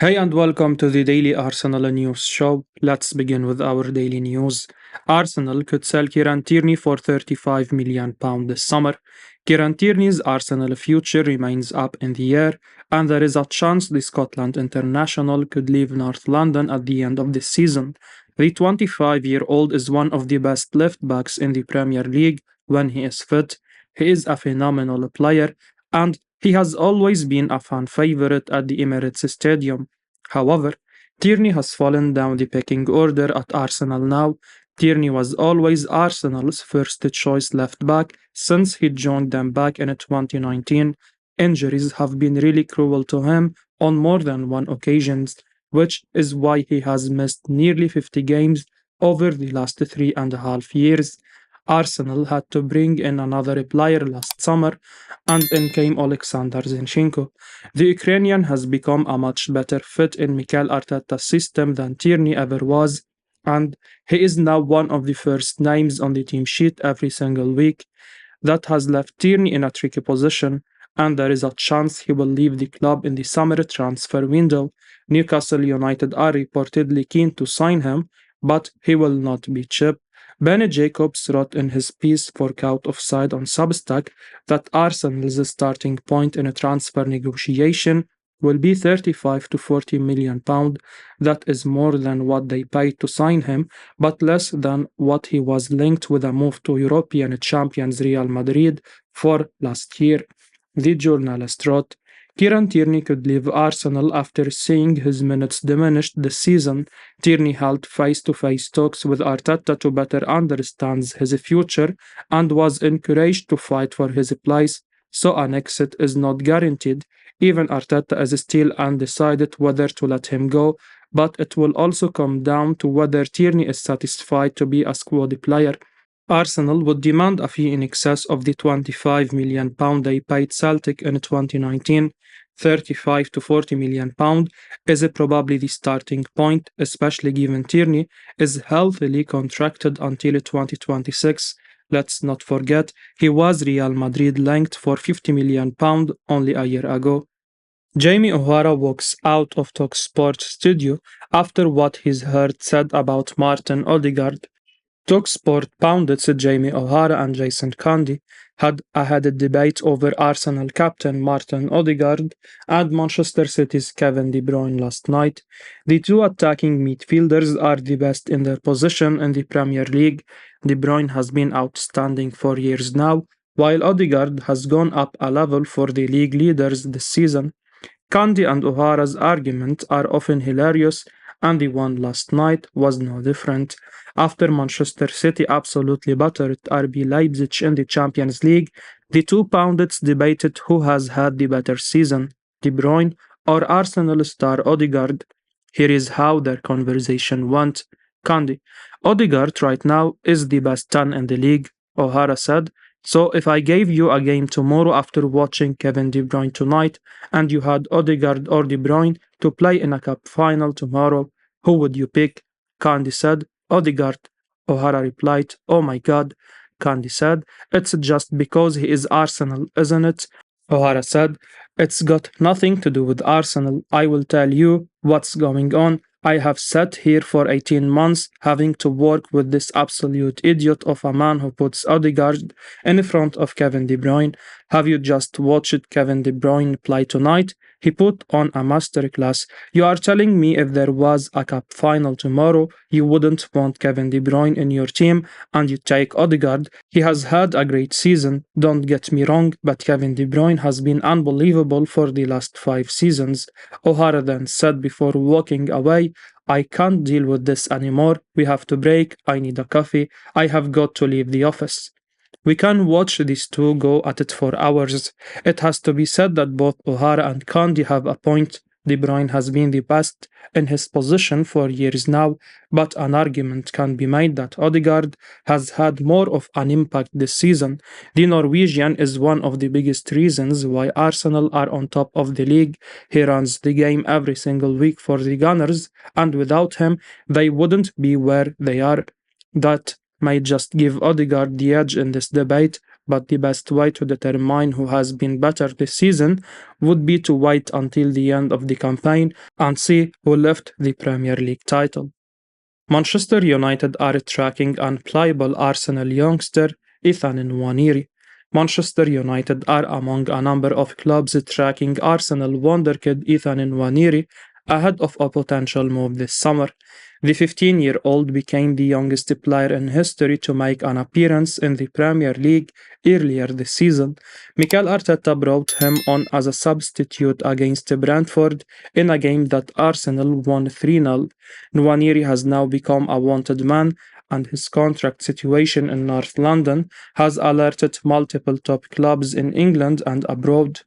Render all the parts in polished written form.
Hey and welcome to the Daily Arsenal News Show. Let's begin with our daily news. Arsenal could sell Kieran Tierney for £35 million this summer. Kieran Tierney's Arsenal future remains up in the air, and there is a chance the Scotland international could leave North London at the end of this season. The 25-year-old is one of the best left backs in the Premier League when he is fit. He is a phenomenal player, and he has always been a fan favourite at the Emirates Stadium. However, Tierney has fallen down the pecking order at Arsenal now. Tierney was always Arsenal's first choice left back since he joined them back in 2019. Injuries have been really cruel to him on more than one occasion, which is why he has missed nearly 50 games over the last 3.5 years. Arsenal had to bring in another player last summer, and in came Alexander Zinchenko. The Ukrainian has become a much better fit in Mikel Arteta's system than Tierney ever was, and he is now one of the first names on the team sheet every single week. That has left Tierney in a tricky position, and there is a chance he will leave the club in the summer transfer window. Newcastle United are reportedly keen to sign him, but he will not be cheap. Benny Jacobs wrote in his piece for Out Offside on Substack that Arsenal's starting point in a transfer negotiation will be 35 to 40 million pound. That is more than what they paid to sign him, but less than what he was linked with a move to European champions Real Madrid for last year. The journalist wrote, Kieran Tierney could leave Arsenal after seeing his minutes diminished this season. Tierney held face-to-face talks with Arteta to better understand his future and was encouraged to fight for his place, so an exit is not guaranteed. Even Arteta is still undecided whether to let him go, but it will also come down to whether Tierney is satisfied to be a squad player. Arsenal would demand a fee in excess of the £25 million they paid Celtic in 2019. £35 to £40 million is probably the starting point, especially given Tierney is healthily contracted until 2026. Let's not forget, he was Real Madrid linked for £50 million only a year ago. Jamie OHara walks out of TalkSPORT studio after what he's heard said about Martin Odegaard. TalkSPORT pundits Jamie OHara and Jason Cundy had a heated debate over Arsenal captain Martin Odegaard and Manchester City's Kevin De Bruyne last night. The two attacking midfielders are the best in their position in the Premier League. De Bruyne has been outstanding for years now, while Odegaard has gone up a level for the league leaders this season. Cundy and OHara's arguments are often hilarious, and the one last night was no different. After Manchester City absolutely battered RB Leipzig in the Champions League, the two pundits debated who has had the better season, De Bruyne or Arsenal star Odegaard. Here is how their conversation went. Cundy: Odegaard right now is the best 10 in the league, OHara said. So if I gave you a game tomorrow after watching Kevin De Bruyne tonight, and you had Odegaard or De Bruyne to play in a cup final tomorrow, who would you pick? Cundy said, Odegaard. OHara replied, Oh my god. Cundy said, It's just because he is Arsenal, isn't it? OHara said, It's got nothing to do with Arsenal. I will tell you what's going on. I have sat here for 18 months having to work with this absolute idiot of a man who puts Odegaard in front of Kevin De Bruyne. Have you just watched Kevin De Bruyne play tonight? He put on a masterclass. You are telling me if there was a cup final tomorrow, you wouldn't want Kevin De Bruyne in your team and you take Odegaard. He has had a great season, don't get me wrong, but Kevin De Bruyne has been unbelievable for the last 5 seasons. OHara then said before walking away, I can't deal with this anymore. We have to break. I need a coffee. I have got to leave the office. We can watch these two go at it for hours. It has to be said that both OHara and Cundy have a point. De Bruyne has been the best in his position for years now, but an argument can be made that Odegaard has had more of an impact this season. The Norwegian is one of the biggest reasons why Arsenal are on top of the league. He runs the game every single week for the Gunners, and without him, they wouldn't be where they are. That might just give Odegaard the edge in this debate, but the best way to determine who has been better this season would be to wait until the end of the campaign and see who left the Premier League title. Manchester United are tracking unplayable Arsenal youngster Ethan Nwaneri. Manchester United are among a number of clubs tracking Arsenal Wonderkid Ethan Nwaneri ahead of a potential move this summer. The 15-year-old became the youngest player in history to make an appearance in the Premier League earlier this season. Mikel Arteta brought him on as a substitute against Brentford in a game that Arsenal won 3-0. Nwaneri has now become a wanted man, and his contract situation in North London has alerted multiple top clubs in England and abroad.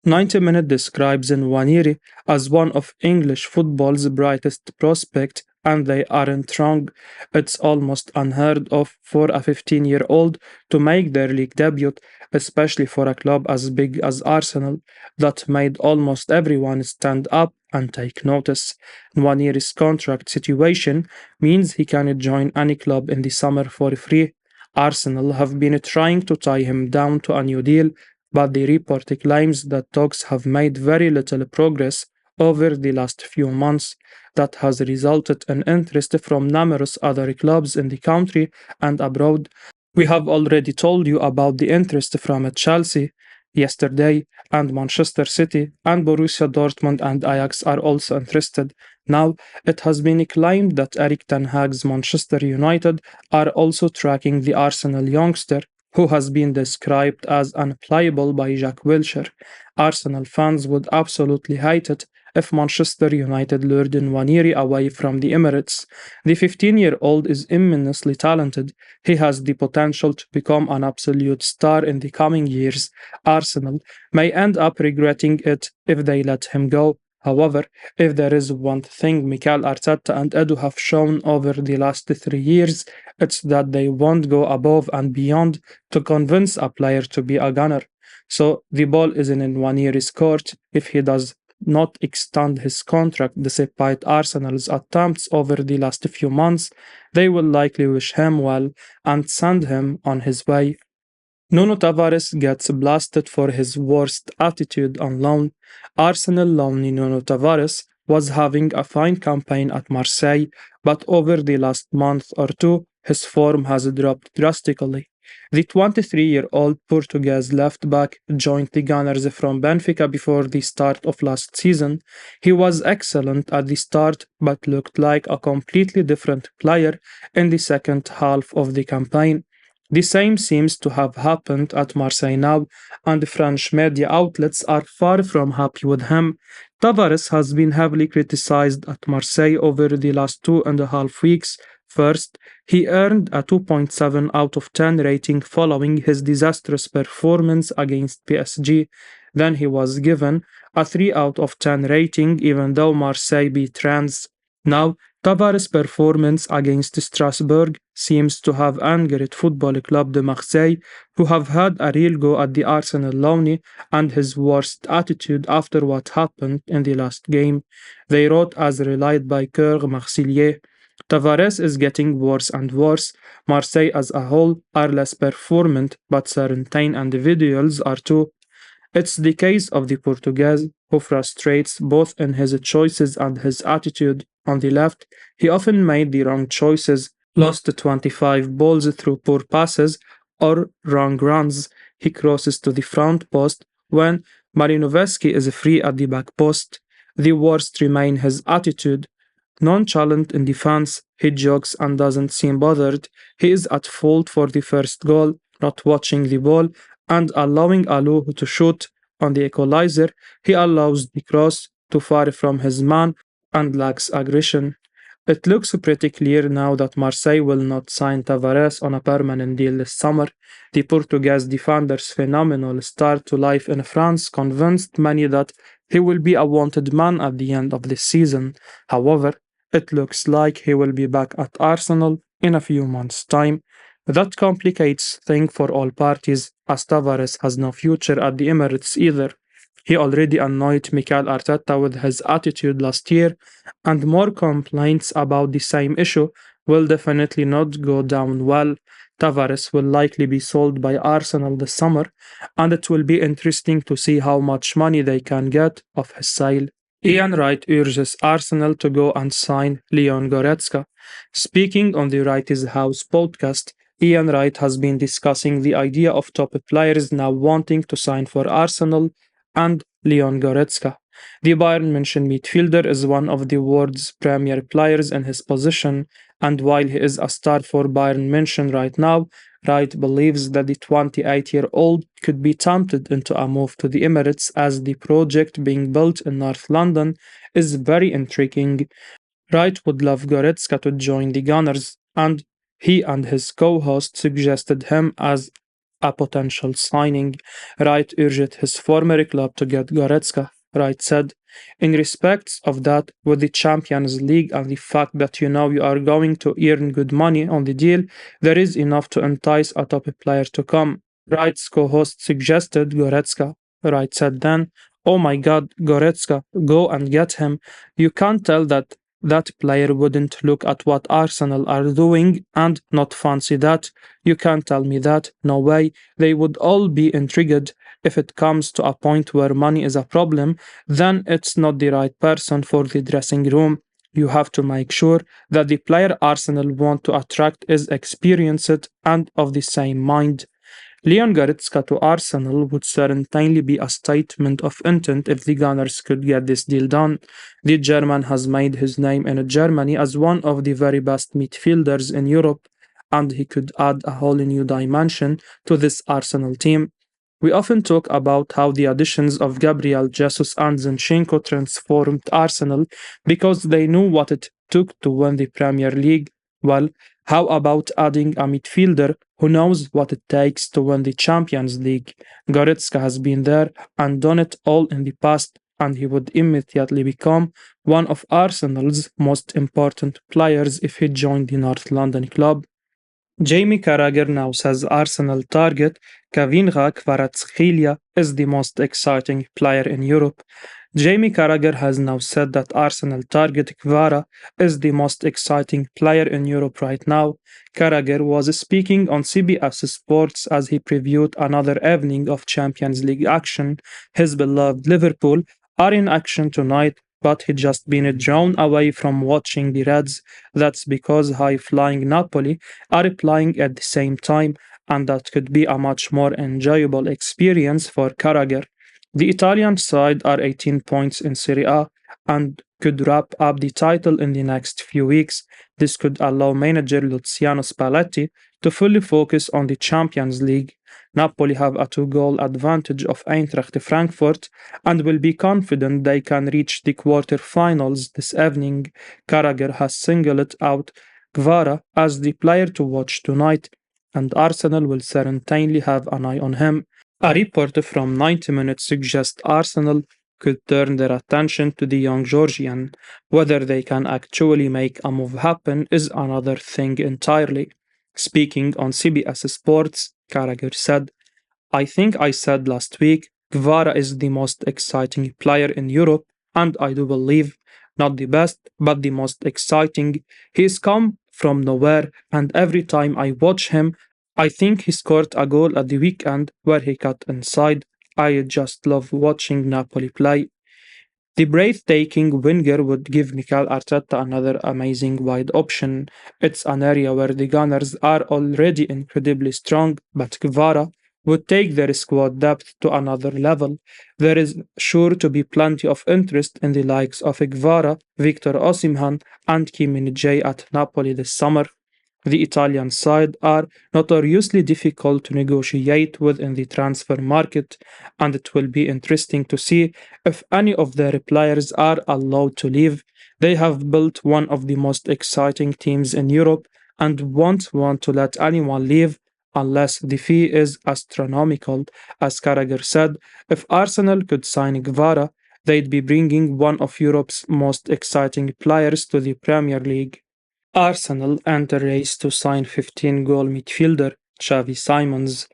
90 Minute describes Nwaneri as one of English football's brightest prospects, and they aren't wrong. It's almost unheard of for a 15-year-old to make their league debut, especially for a club as big as Arsenal that made almost everyone stand up and take notice. Nwaneri's contract situation means he can join any club in the summer for free. Arsenal have been trying to tie him down to a new deal, but the report claims that talks have made very little progress over the last few months. That has resulted in interest from numerous other clubs in the country and abroad. We have already told you about the interest from Chelsea yesterday, and Manchester City and Borussia Dortmund and Ajax are also interested. Now, it has been claimed that Erik ten Hag's Manchester United are also tracking the Arsenal youngster, who has been described as unplayable by Jack Wilshere. Arsenal fans would absolutely hate it if Manchester United lured Nwaneri away from the Emirates. The 15-year-old is immensely talented. He has the potential to become an absolute star in the coming years. Arsenal may end up regretting it if they let him go. However, if there is one thing Mikel Arteta and Edu have shown over the last 3 years, it's that they won't go above and beyond to convince a player to be a gunner. So the ball is in Nwaneri's court. If he does not extend his contract despite Arsenal's attempts over the last few months, they will likely wish him well and send him on his way. Nono Tavares gets blasted for his worst attitude on loan. Arsenal loanee Nono Tavares was having a fine campaign at Marseille, but over the last month or two, his form has dropped drastically. The 23-year-old Portuguese left-back joined the Gunners from Benfica before the start of last season. He was excellent at the start, but looked like a completely different player in the second half of the campaign. The same seems to have happened at Marseille now, and French media outlets are far from happy with him. Tavares has been heavily criticized at Marseille over the last 2.5 weeks. First, he earned a 2.7 out of 10 rating following his disastrous performance against PSG. Then he was given a 3 out of 10 rating even though Marseille beat Rennes. Now, Tavares' performance against Strasbourg seems to have angered Football Club de Marseille, who have had a real go at the Arsenal loanee and his worst attitude after what happened in the last game. They wrote as relied by Cœur Marseillais. Tavares is getting worse and worse. Marseille as a whole are less performant, but certain individuals are too. It's the case of the Portuguese, who frustrates both in his choices and his attitude. On the left, he often made the wrong choices, lost 25 balls through poor passes or wrong runs. He crosses to the front post when Marinovski is free at the back post. The worst remain his attitude. Nonchalant in defense, he jogs and doesn't seem bothered. He is at fault for the first goal, not watching the ball, and allowing Alou to shoot on the equalizer. He allows the cross too far from his man and lacks aggression. It looks pretty clear now that Marseille will not sign Tavares on a permanent deal this summer. The Portuguese defender's phenomenal start to life in France convinced many that he will be a wanted man at the end of this season. However, it looks like he will be back at Arsenal in a few months' time. That complicates things for all parties, as Tavares has no future at the Emirates either. He already annoyed Mikel Arteta with his attitude last year, and more complaints about the same issue will definitely not go down well. Tavares will likely be sold by Arsenal this summer, and it will be interesting to see how much money they can get off his sale. Ian Wright urges Arsenal to go and sign Leon Goretzka. Speaking on the Wright's House podcast, Ian Wright has been discussing the idea of top players now wanting to sign for Arsenal and Leon Goretzka. The Bayern München midfielder is one of the world's premier players in his position, and while he is a star for Bayern München right now, Wright believes that the 28-year-old could be tempted into a move to the Emirates as the project being built in North London is very intriguing. Wright would love Goretzka to join the Gunners, and he and his co-host suggested him as a potential signing. Wright urged his former club to get Goretzka. Wright said, "In respect of that, with the Champions League and the fact that you know you are going to earn good money on the deal, there is enough to entice a top player to come." Wright's co-host suggested Goretzka. Wright said then, "Oh my god, Goretzka, go and get him. You can't tell that player wouldn't look at what Arsenal are doing and not fancy that. You can't tell me that. No way. They would all be intrigued. If it comes to a point where money is a problem, then it's not the right person for the dressing room. You have to make sure that the player Arsenal want to attract is experienced and of the same mind." Leon Goretzka to Arsenal would certainly be a statement of intent if the Gunners could get this deal done. The German has made his name in Germany as one of the very best midfielders in Europe, and he could add a whole new dimension to this Arsenal team. We often talk about how the additions of Gabriel Jesus and Zinchenko transformed Arsenal because they knew what it took to win the Premier League. Well, how about adding a midfielder who knows what it takes to win the Champions League? Goretzka has been there and done it all in the past, and he would immediately become one of Arsenal's most important players if he joined the North London club. Jamie Carragher now says Arsenal target Kvinga Kvaratskhelia is the most exciting player in Europe. Jamie Carragher has now said that Arsenal target Kvara is the most exciting player in Europe right now. Carragher was speaking on CBS Sports as he previewed another evening of Champions League action. His beloved Liverpool are in action tonight, but he just been drawn away from watching the Reds. That's because high-flying Napoli are playing at the same time, and that could be a much more enjoyable experience for Carragher. The Italian side are 18 points in Serie A and could wrap up the title in the next few weeks. This could allow manager Luciano Spalletti to fully focus on the Champions League. Napoli have a 2-goal advantage of Eintracht Frankfurt and will be confident they can reach the quarter-finals this evening. Carragher has singled out Kvara as the player to watch tonight, and Arsenal will certainly have an eye on him. A report from 90 Minutes suggests Arsenal could turn their attention to the young Georgian. Whether they can actually make a move happen is another thing entirely. Speaking on CBS Sports, Carragher said, "I think I said last week, Kvara is the most exciting player in Europe, and I do believe, not the best, but the most exciting. He's come from nowhere, and every time I watch him, I think he scored a goal at the weekend where he cut inside. I just love watching Napoli play." The breathtaking winger would give Mikel Arteta another amazing wide option. It's an area where the Gunners are already incredibly strong, but Kvara would take their squad depth to another level. There is sure to be plenty of interest in the likes of Kvara, Victor Osimhen, and Kim Min-jae at Napoli this summer. The Italian side are notoriously difficult to negotiate with in the transfer market, and it will be interesting to see if any of their players are allowed to leave. They have built one of the most exciting teams in Europe and won't want to let anyone leave unless the fee is astronomical. As Carragher said, if Arsenal could sign Guevara, they'd be bringing one of Europe's most exciting players to the Premier League. Arsenal enter race to sign 15-goal midfielder Xavi Simons.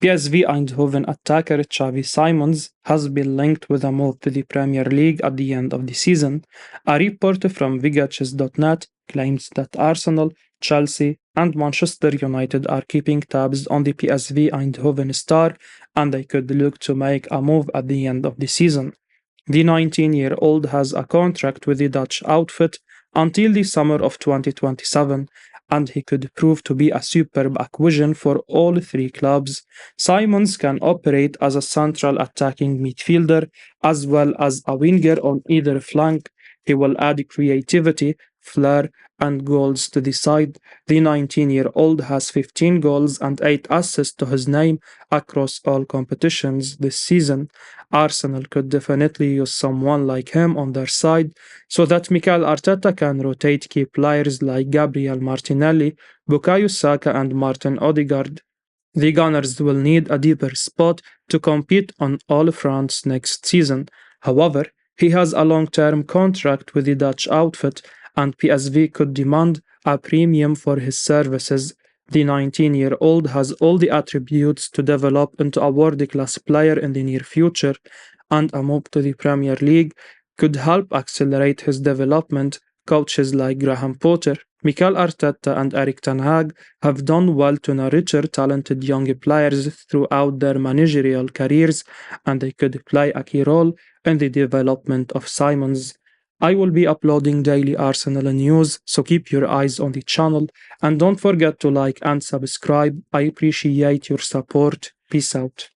PSV Eindhoven attacker Xavi Simons has been linked with a move to the Premier League at the end of the season. A report from Vigachess.net claims that Arsenal, Chelsea, and Manchester United are keeping tabs on the PSV Eindhoven star, and they could look to make a move at the end of the season. The 19-year-old has a contract with the Dutch outfit until the summer of 2027, and he could prove to be a superb acquisition for all three clubs. Simons can operate as a central attacking midfielder as well as a winger on either flank. He will add creativity, flair, and goals to the side. The 19-year-old has 15 goals and 8 assists to his name across all competitions this season. Arsenal could definitely use someone like him on their side so that Mikel Arteta can rotate key players like Gabriel Martinelli, Bukayo Saka, and Martin Odegaard. The Gunners will need a deeper spot to compete on all fronts next season. However, he has a long-term contract with the Dutch outfit, and PSV could demand a premium for his services. The 19-year-old has all the attributes to develop into a world-class player in the near future, and a move to the Premier League could help accelerate his development. Coaches like Graham Potter, Mikel Arteta, and Erik ten Hag have done well to nurture talented young players throughout their managerial careers, and they could play a key role in the development of Simons. I will be uploading daily Arsenal news, so keep your eyes on the channel and don't forget to like and subscribe. I appreciate your support. Peace out.